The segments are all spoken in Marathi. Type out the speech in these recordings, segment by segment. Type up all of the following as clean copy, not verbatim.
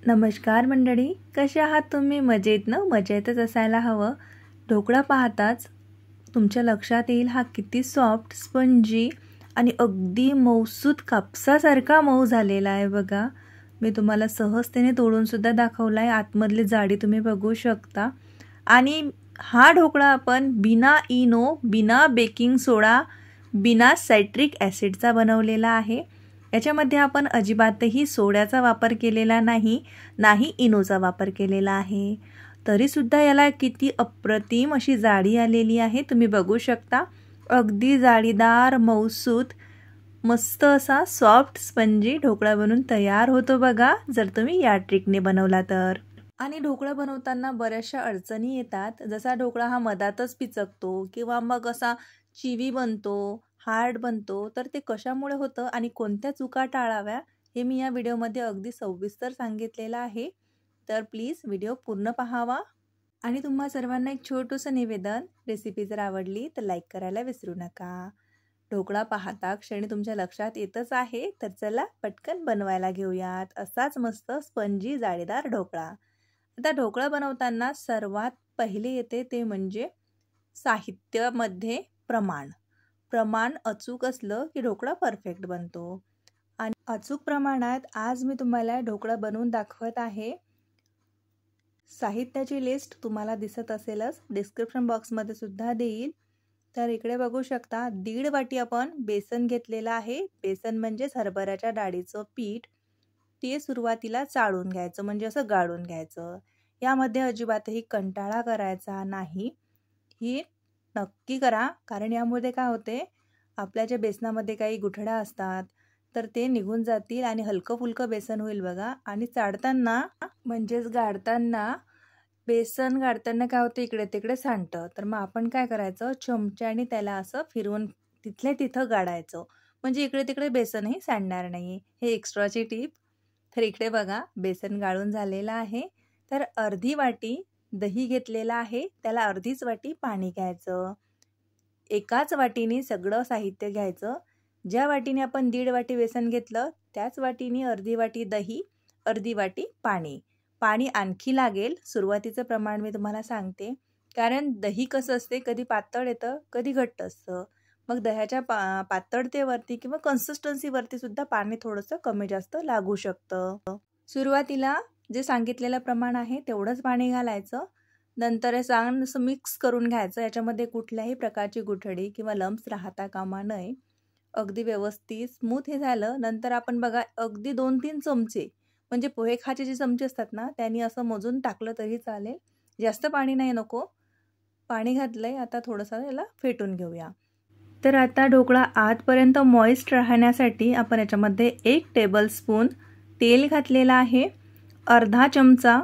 नमस्कार मंडळी, कसे आहात तुम्ही? मजेत ना? मजेतच असायला हवं. ढोकळा पाहताच तुमच्या लक्षात येईल हा किती सॉफ्ट, स्पंजी आणि अगदी मऊसूत कापसासारखा मऊ झालेला आहे बघा. मी तुम्हाला सहजतेने तोडूनसुद्धा दाखवला आहे. आतमधली जाडी तुम्ही बघू शकता. आणि हा ढोकळा आपण बिना इनो, बिना बेकिंग सोडा, बिना सायट्रिक ॲसिडचा बनवलेला आहे. याच्यामध्ये आपण अजिबातही सोड्याचा वापर केलेला नाही इनोचा वापर केलेला आहे. तरीसुद्धा याला किती अप्रतिम अशी जाडी आलेली आहे. तुम्ही बघू शकता. अगदी जाळीदार, मऊसूत, मस्त असा सॉफ्ट स्पंजी ढोकळा बनून तयार होतो बघा, जर तुम्ही या ट्रिकने बनवला तर. आणि ढोकळा बनवताना बऱ्याचशा अडचणी येतात. जसा ढोकळा हा मधातच पिचकतो किंवा मग असा चिवी बनतो, हार्ड बनतो, तर ते कशामुळे होतं आणि कोणत्या चुका टाळाव्या हे मी या व्हिडिओमध्ये अगदी सविस्तर सांगितलेलं आहे. तर प्लीज व्हिडिओ पूर्ण पाहावा. आणि तुम्हा सर्वांना एक छोटंसं निवेदन, रेसिपी जर आवडली तर लाईक करायला विसरू नका. ढोकळा पाहता क्षणी तुमच्या लक्षात येतच आहे, तर चला पटकन बनवायला घेऊयात असाच मस्त स्पंजी जाळीदार ढोकळा. आता ढोकळा बनवताना सर्वात पहिले येते ते म्हणजे साहित्यामध्ये प्रमाण अचूक असलं की ढोकळा परफेक्ट बनतो. आणि अचूक प्रमाणात आज मी तुम्हाला ढोकळा बनवून दाखवत आहे. साहित्याची लिस्ट तुम्हाला दिसत असेलच, डिस्क्रिप्शन बॉक्समध्ये सुद्धा देईल. तर इकडे बघू शकता 1.5 वाटी आपण बेसन घेतलेलं आहे. बेसन म्हणजेच हरभऱ्याच्या डाळीचं पीठ. ते सुरुवातीला चाळून घ्यायचं, म्हणजे असं गाळून घ्यायचं. यामध्ये अजिबातही कंटाळा करायचा नाही. ही नक्की करा, कारण यामध्ये काय होते, आपल्या ज्या बेसनामध्ये काही गुठळ्या असतात तर ते निघून जातील आणि हलकं फुलकं बेसन होईल बघा. आणि चाळताना म्हणजेच गाळताना बेसन गाळताना काय होतं, इकडे तिकडे सांडतं. तर मग आपण काय करायचं, चमच्याने त्याला असं फिरवून तिथल्या तिथं गाळायचं, म्हणजे इकडे तिकडे बेसनही सांडणार नाही. हे एक्स्ट्राची टीप. तर इकडे बघा बेसन गाळून झालेलं आहे. तर अर्धी वाटी दही घेतलेला आहे, त्याला अर्धीच वाटी पाणी घ्यायचं. एकाच वाटीने सगळं साहित्य घ्यायचं. ज्या वाटीने आपण 1.5 वाटी बेसन घेतलं त्याच वाटीने अर्धी वाटी दही, अर्धी वाटी पाणी. पाणी आणखी लागेल. सुरुवातीचं प्रमाण मी तुम्हाला सांगते, कारण दही कसं असते, कधी पातळ येतं, कधी घट्ट असतं. मग दह्याच्या पातळतेवरती किंवा कन्सिस्टन्सीवरती सुद्धा पाणी थोडंसं कमी जास्त लागू शकतं. सुरुवातीला जे सांगितलेलं प्रमाण आहे तेवढंच पाणी घालायचं. नंतर हे चांगलं असं मिक्स करून घ्यायचं. याच्यामध्ये कुठल्याही प्रकारची गुठळी किंवा लम्प्स राहता कामा नये. अगदी व्यवस्थित स्मूथ हे झालं. नंतर आपण बघा अगदी 2-3 चमचे, म्हणजे पोहे खायचे जे चमचे असतात ना, त्यांनी असं मोजून टाकलं तरी चालेल. जास्त पाणी नाही नको. पाणी घातलंय. आता थोडंसं याला फेटून घेऊया. तर आता ढोकळा आतपर्यंत मॉइस्ट राहण्यासाठी आपण याच्यामध्ये 1 टेबलस्पून तेल घातलेलं आहे, अर्धा चमचा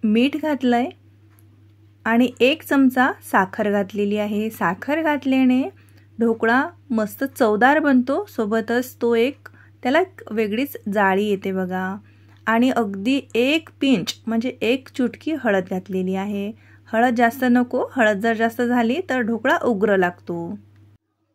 मीठ घातलंय आणि 1 चमचा साखर घातलेली आहे. साखर घातल्याने ढोकळा मस्त चवदार बनतो, सोबतच तो त्याला वेगळीच जाळी येते बघा. आणि अगदी 1 पिंच म्हणजे 1 चुटकी हळद घातलेली आहे. हळद जास्त नको, हळद जर जास्त झाली तर ढोकळा उग्र लागतो.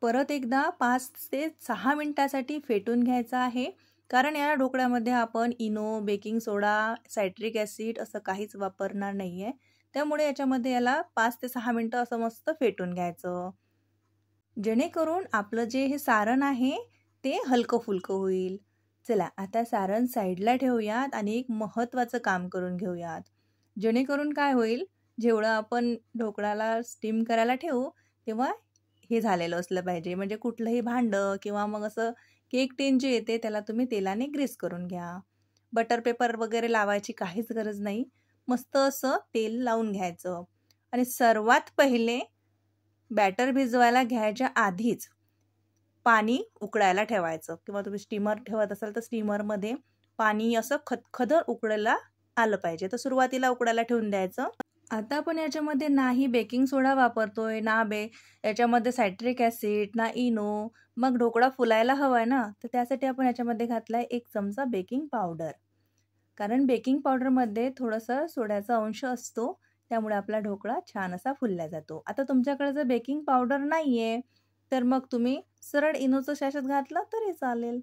परत एकदा 5 ते 6 मिनिटासाठी फेटून घ्यायचं आहे, कारण या ढोकळ्यामध्ये आपण इनो, बेकिंग सोडा, सायट्रिक ॲसिड असं काहीच वापरणार नाही आहे. त्यामुळे याच्यामध्ये याला 5 ते 6 मिनटं असं मस्त फेटून घ्यायचं, जेणेकरून आपलं जे हे सारण आहे ते हलकं फुलकं होईल. चला आता सारण साईडला ठेवूयात आणि एक महत्त्वाचं काम करून घेऊयात. जेणेकरून काय होईल, जेवढं आपण ढोकळ्याला स्टीम करायला ठेवू तेव्हा हे झालेलं असलं पाहिजे. म्हणजे कुठलंही भांडं किंवा मग असं केक टीन जे येते त्याला तुम्ही तेलाने ग्रीस करून घ्या. बटर पेपर वगैरे लावायची काहीच गरज नाही. मस्त असं तेल लावून घ्यायचं. आणि सर्वात पहिले बॅटर भिजवायला घ्यायच्या आधीच पाणी उकळायला ठेवायचं, किंवा तुम्ही स्टीमर ठेवत असाल तर स्टीमरमध्ये पाणी असं खदखदर उकळायला आलं पाहिजे. तर सुरुवातीला उकळायला ठेवून द्यायचं. आता आपण याच्यामध्ये नाही बेकिंग सोडा वापरतोय ना याच्यामध्ये सायट्रिक ॲसिड ना इनो. मग ढोकळा फुलायला हवा आहे ना, तर त्यासाठी आपण याच्यामध्ये घातलाय 1 चमचा बेकिंग पावडर. कारण बेकिंग पावडरमध्ये थोडंसं सोड्याचा अंश असतो, त्यामुळे आपला ढोकळा छान असा फुलला जातो. आता तुमच्याकडे जर बेकिंग पावडर नाही आहे तर मग तुम्ही सरळ इनोचं सॅशेट घातलं तरी चालेल.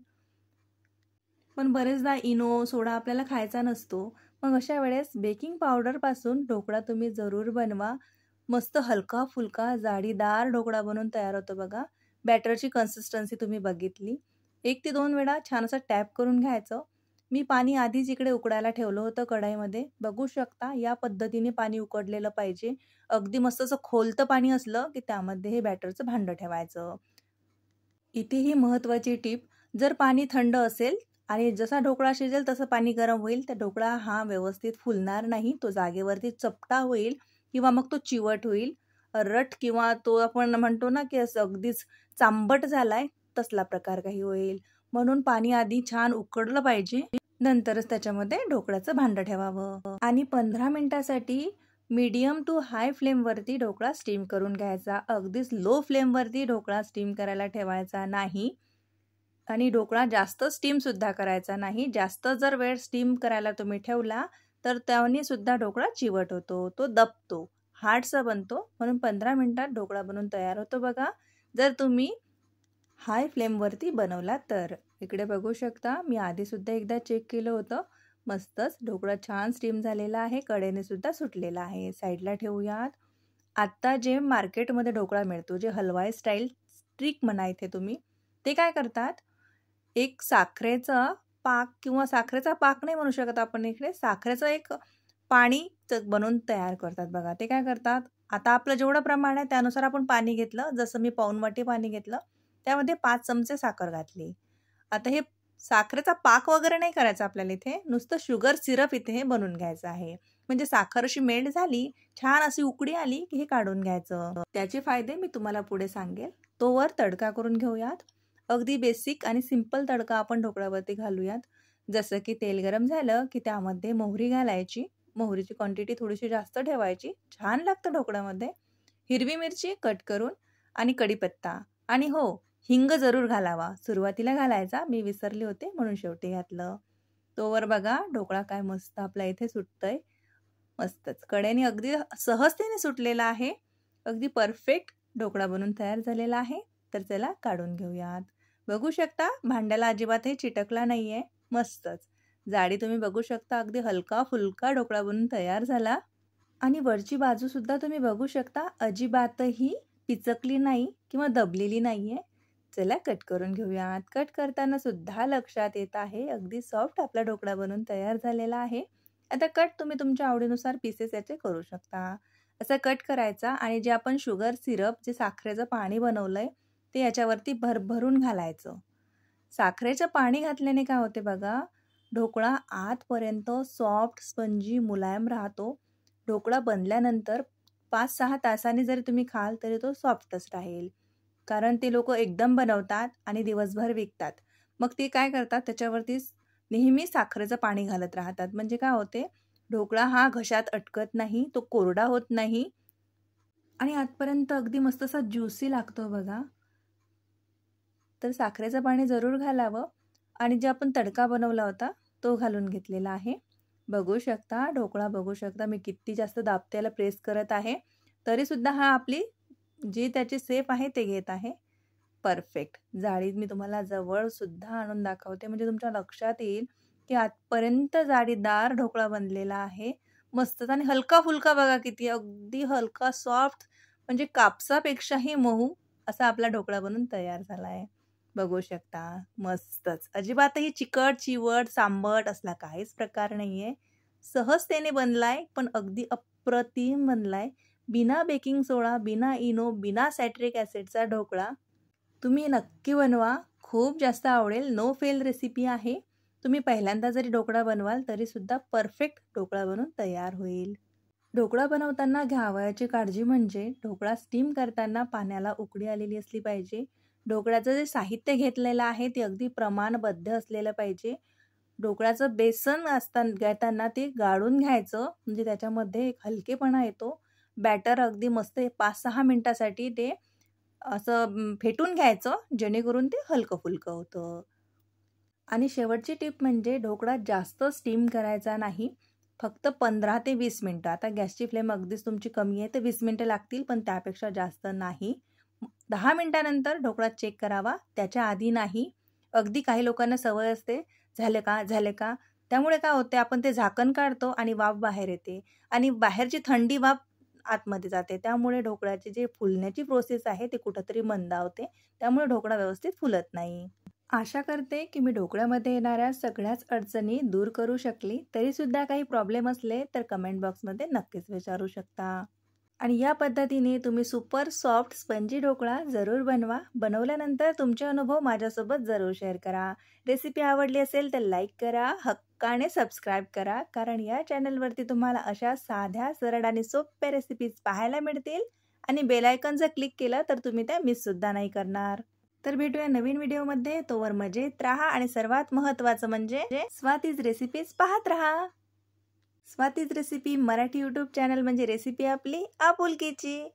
पण बरेचदा इनो सोडा आपल्याला खायचा नसतो. मग अशा वेळेस बेकिंग पावडरपासून ढोकळा तुम्ही जरूर बनवा. मस्त हलका फुलका जाडीदार ढोकळा बनून तयार होतो बघा. बॅटरची कन्सिस्टन्सी तुम्ही बघितली. 1 ते 2 वेळा छान असं टॅप करून घ्यायचं. मी पाणी आधीच इकडे उकडायला ठेवलं होतं कढईमध्ये. बघू शकता या पद्धतीने पाणी उकडलेलं पाहिजे. अगदी मस्त असं खोलतं पाणी असलं की त्यामध्ये हे बॅटरचं भांडं ठेवायचं. इथे ही महत्त्वाची टिप, जर पाणी थंड असेल आणि जसा ढोकळा शिजेल तसं पाणी गरम होईल, तर ढोकळा हा व्यवस्थित फुलणार नाही. तो जागेवरती चपटा होईल किंवा मग तो चिवट होईल. रट किंवा तो आपण म्हणतो ना की असं अगदीच चांबट झालाय तसला प्रकार काही होईल. म्हणून पाणी आधी छान उकडलं पाहिजे, नंतरच त्याच्यामध्ये ढोकळ्याचं भांडं ठेवावं. आणि 15 मिनिटासाठी मीडियम टू हाय फ्लेमवरती ढोकळा स्टीम करून घ्यायचा. अगदीच लो फ्लेमवरती ढोकळा स्टीम करायला ठेवायचा नाही. आणि ढोकळा जास्त स्टीमसुद्धा करायचा नाही. जास्त जर वेळ स्टीम करायला तुम्ही ठेवला तर त्याने सुद्धा ढोकळा चिवट होतो, तो दबतो, हार्डसा बनतो. म्हणून 15 मिनिटात ढोकळा बनून तयार होतो बघा, जर तुम्ही हाय फ्लेमवरती बनवला तर. इकडे बघू शकता, मी आधीसुद्धा एकदा चेक केलं होतं. मस्तच ढोकळा छान स्टीम झालेला आहे, कडेने सुद्धा सुटलेला आहे. साईडला ठेवूयात. आत्ता जे मार्केटमध्ये ढोकळा मिळतो, जे हलवाई स्टाईल स्टिक म्हणा इथे तुम्ही, ते काय करतात, एक साखरेचा पाक किंवा साखरेचा पाक नाही म्हणू शकत आपण इकडे, साखरेचं एक पाणी बनवून तयार करतात बघा. ते काय करतात, आता आपलं जेवढं प्रमाण आहे त्यानुसार आपण पाणी घेतलं. जसं मी पाऊण वाटी पाणी घेतलं, त्यामध्ये 5 चमचे साखर घातली. आता हे साखरेचा पाक वगैरे नाही करायचा आपल्याला, इथे नुसतं शुगर सिरप इथे हे बनवून घ्यायचं आहे. म्हणजे साखर अशी मेल्ट झाली, छान अशी उकळी आली की हे काढून घ्यायचं. त्याचे फायदे मी तुम्हाला पुढे सांगेल. तोवर तडका करून घेऊयात. अगदी बेसिक आणि सिंपल तडका आपण ढोकळ्यावरती घालूयात. जसं की तेल गरम झालं की त्यामध्ये मोहरी घालायची. मोहरीची क्वांटिटी थोडीशी जास्त ठेवायची, छान लागतं ढोकळ्यामध्ये. हिरवी मिरची कट करून आणि कढीपत्ता, आणि हो, हिंग जरूर घालावा. सुरुवातीला घालायचा, मी विसरले होते म्हणून शेवटी घातलं. तोवर बघा ढोकळा काय मस्त आपला इथे सुटतंय. मस्तच कडेने अगदी सहजतेने सुटलेला आहे. अगदी परफेक्ट ढोकळा बनून तयार झालेला आहे. तर चला काढून घेऊयात. बघू शकता भांड्याला अजिबातही चिटकला नाहीये. मस्तच जाडी तुम्ही बघू शकता, अगदी हलका फुलका ढोकळा बनून तयार झाला. आणि वरची बाजू सुद्धा तुम्ही बघू शकता, अजिबातही पिचकली नाही किंवा दबलेली नाहीये. चला कट करून घेऊयात. कट करताना सुद्धा लक्षात येत आहे, अगदी सॉफ्ट आपला ढोकळा बनून तयार झालेला आहे. आता कट तुम्ही तुमच्या आवडीनुसार पीसेस याचे करू शकता. असं कट करायचा आणि जे आपण शुगर सिरप, जे साखरेचं पाणी बनवलंय ते याच्यावरती भरभरून घालायचं. साखरेचं पाणी घातल्याने काय होते बघा, ढोकळा आतपर्यंत सॉफ्ट स्पंजी मुलायम राहतो. ढोकळा बनल्यानंतर 5-6 तासांनी जरी तुम्ही खाल तरी तो सॉफ्टच राहील. कारण ते लोक एकदम बनवतात आणि दिवसभर विकतात. मग ते काय करतात, त्याच्यावरती नेहमी साखरेचं पाणी घालत राहतात. म्हणजे काय होते, ढोकळा हा घशात अटकत नाही, तो कोरडा होत नाही आणि आतपर्यंत अगदी मस्त असा ज्युसी लागतो बघा. तर साखरेचं पाणी जरूर घालावं. आणि जे आपण तडका बनवला होता तो घालून घेतलेला आहे. बघू शकता ढोकळा, बघू शकता मी किती जास्त दाबत्याला प्रेस करत आहे, तरीसुद्धा हा आपली जी त्याची शेप आहे ते घेत आहे. परफेक्ट जाडी मी तुम्हाला जवळसुद्धा आणून दाखवते, म्हणजे तुमच्या लक्षात येईल की आतपर्यंत जाडीदार ढोकळा बनलेला आहे. मस्त आणि हलका फुलका बघा किती, अगदी हलका सॉफ्ट, म्हणजे कापसापेक्षाही मऊ असा आपला ढोकळा बनून तयार झाला आहे. बघू शकता मस्तच, अजिबातही चिकट चिवट सांबट असला काहीच प्रकार नाहीये. सहजतेने बनलाय, पण अगदी अप्रतिम बनलाय. बिना बेकिंग सोडा, बिना इनो, बिना सायट्रिक ॲसिडचा ढोकळा तुम्ही नक्की बनवा, खूप जास्त आवडेल. नो फेल रेसिपी आहे. तुम्ही पहिल्यांदा जरी ढोकळा बनवाल तरीसुद्धा परफेक्ट ढोकळा बनून तयार होईल. ढोकळा बनवताना घ्यावयाची काळजी म्हणजे ढोकळा स्टीम करताना पाण्याला उकळी आलेली असली पाहिजे. ढोकळ्याचं जे साहित्य घेतलेलं आहे ते अगदी प्रमाणबद्ध असलेलं पाहिजे. ढोकळ्याचं बेसन घेताना ते गाळून घ्यायचं, म्हणजे त्याच्यामध्ये एक हलकेपणा येतो. बॅटर अगदी मस्त 5-6 मिनिटासाठी ते असं फेटून घ्यायचं, जेणेकरून ते हलकं फुलकं होतं. आणि शेवटची टिप म्हणजे ढोकळा जास्त स्टीम करायचा नाही, फक्त 15 ते 20 मिनटं. आता गॅसची फ्लेम अगदीच तुमची कमी आहे तर 20 मिनटं लागतील, पण त्यापेक्षा जास्त नाही. 10 मिनिटानंतर ढोकळा चेक करावा, त्याच्या आधी नाही. अगदी काही लोकांना सवय असते झाले का त्यामुळे काय होते, आपण ते झाकण काढतो आणि वाफ बाहेर येते आणि बाहेरची थंडी वाफ आतमध्ये जाते. त्यामुळे ढोकळ्याची जे फुलण्याची प्रोसेस आहे ती कुठंतरी मंदावते. त्यामुळे ढोकळा व्यवस्थित फुलत नाही. आशा करते की मी ढोकळ्यामध्ये येणाऱ्या सगळ्याच अडचणी दूर करू शकली. तरीसुद्धा काही प्रॉब्लेम असले तर कमेंट बॉक्समध्ये नक्कीच विचारू शकता. आणि या पद्धतीने तुम्ही सुपर सॉफ्ट स्पंजी ढोकळा जरूर बनवा. बनवल्यानंतर तुमचे अनुभव माझ्यासोबत जरूर शेअर करा. रेसिपी आवडली असेल तर लाईक करा, हक्काने सबस्क्राईब करा, कारण या चॅनलवरती तुम्हाला अशा साध्या, सरळ आणि सोप्या रेसिपीज पाहायला मिळतील. आणि बेल आयकॉन जर क्लिक केलं तर तुम्ही त्या मिससुद्धा नाही करणार. तर भेटूया नवीन व्हिडिओमध्ये. तोवर मजेत राहा आणि सर्वात महत्त्वाचं म्हणजे स्वातीज रेसिपीज पाहत राहा. Swati's recipe Marathi YouTube channel म्हणजे रेसिपी आपली आपुलकीची.